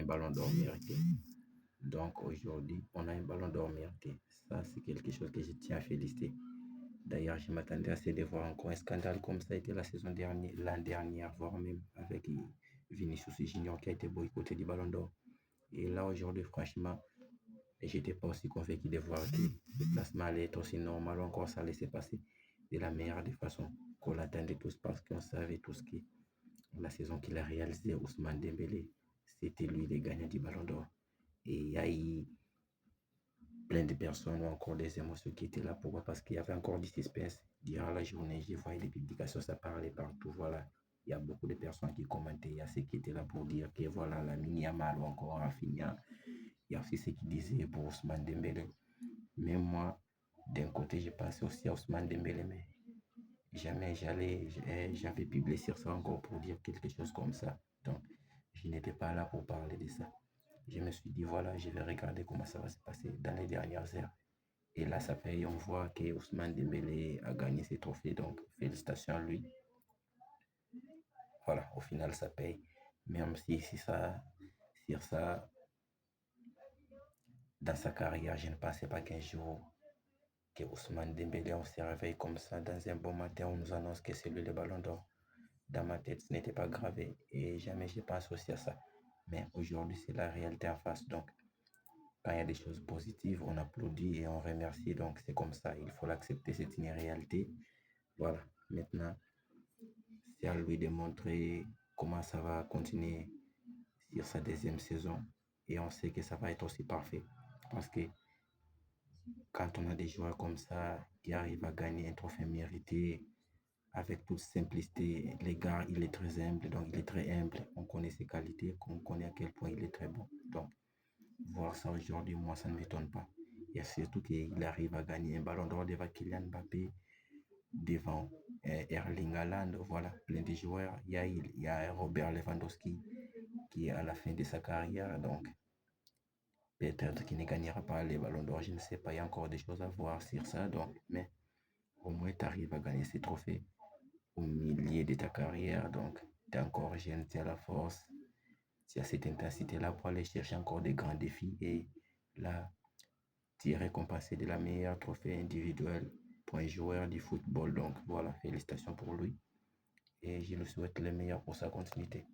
ballon d'or mérité. Donc aujourd'hui, on a un ballon d'or mérité. Ça, c'est quelque chose que je tiens à féliciter. D'ailleurs, je m'attendais à de voir encore un scandale comme ça a été la saison dernière, l'an dernière, voire même avec Vinicius Junior qui a été boycotté du ballon d'or. Et là, aujourd'hui, franchement, j'étais pas aussi convaincu de voir que le placement allait être aussi normal, encore ça allait se passer de la meilleure des façons qu'on l'attendait tous parce qu'on savait tous que la saison qu'il a réalisée, Ousmane Dembélé, c'était lui le gagnant du ballon d'or. Et il y a eu plein de personnes ou encore des émotions qui étaient là. Pourquoi? Parce qu'il y avait encore du suspense. Durant la journée, je voyais les publications, ça parlait partout. Voilà. Il y a beaucoup de personnes qui commentaient. Il y a ceux qui étaient là pour dire que voilà, la Yamal ou encore Rafinha. Il y a aussi ceux qui disaient pour Ousmane Dembélé. Mais moi, d'un côté, j'ai pensé aussi à Ousmane Dembélé, mais jamais j'avais publié sur ça encore pour dire quelque chose comme ça. Donc, je n'étais pas là pour parler de ça. Je me suis dit, voilà, je vais regarder comment ça va se passer dans les dernières heures. Et là, ça fait, on voit que Ousmane Dembélé a gagné ses trophées, donc félicitations à lui. Voilà, au final, ça paye. Même si ça, sur ça, dans sa carrière, je ne pensais pas qu'un jour, que Ousmane Dembélé, on se réveille comme ça, dans un bon matin, on nous annonce que c'est lui le ballon d'or. Dans ma tête, ce n'était pas gravé et jamais je pense aussi à ça. Mais aujourd'hui, c'est la réalité en face. Donc, quand il y a des choses positives, on applaudit et on remercie. Donc, c'est comme ça. Il faut l'accepter. C'est une réalité. Voilà. Maintenant, c'est à lui de montrer comment ça va continuer sur sa deuxième saison. Et on sait que ça va être aussi parfait. Parce que quand on a des joueurs comme ça qui arrivent à gagner un trophée mérité, avec toute simplicité. Les gars, il est très humble, donc il est très humble. On connaît ses qualités, on connaît à quel point il est très bon. Donc, voir ça aujourd'hui, moi, ça ne m'étonne pas. Et surtout qu'il arrive à gagner un ballon d'or devant Kylian Mbappé, devant Erling Haaland, voilà, plein de joueurs. Il y a Robert Lewandowski qui est à la fin de sa carrière, donc peut-être qu'il ne gagnera pas les ballons d'or, je ne sais pas, il y a encore des choses à voir sur ça, donc, mais au moins tu arrives à gagner ces trophées au milieu de ta carrière. Donc, tu es encore jeune, tu as la force, tu as cette intensité-là pour aller chercher encore des grands défis. Et là, tu es récompensé de la meilleure trophée individuelle pour un joueur du football. Donc, voilà, félicitations pour lui. Et je lui souhaite le meilleur pour sa continuité.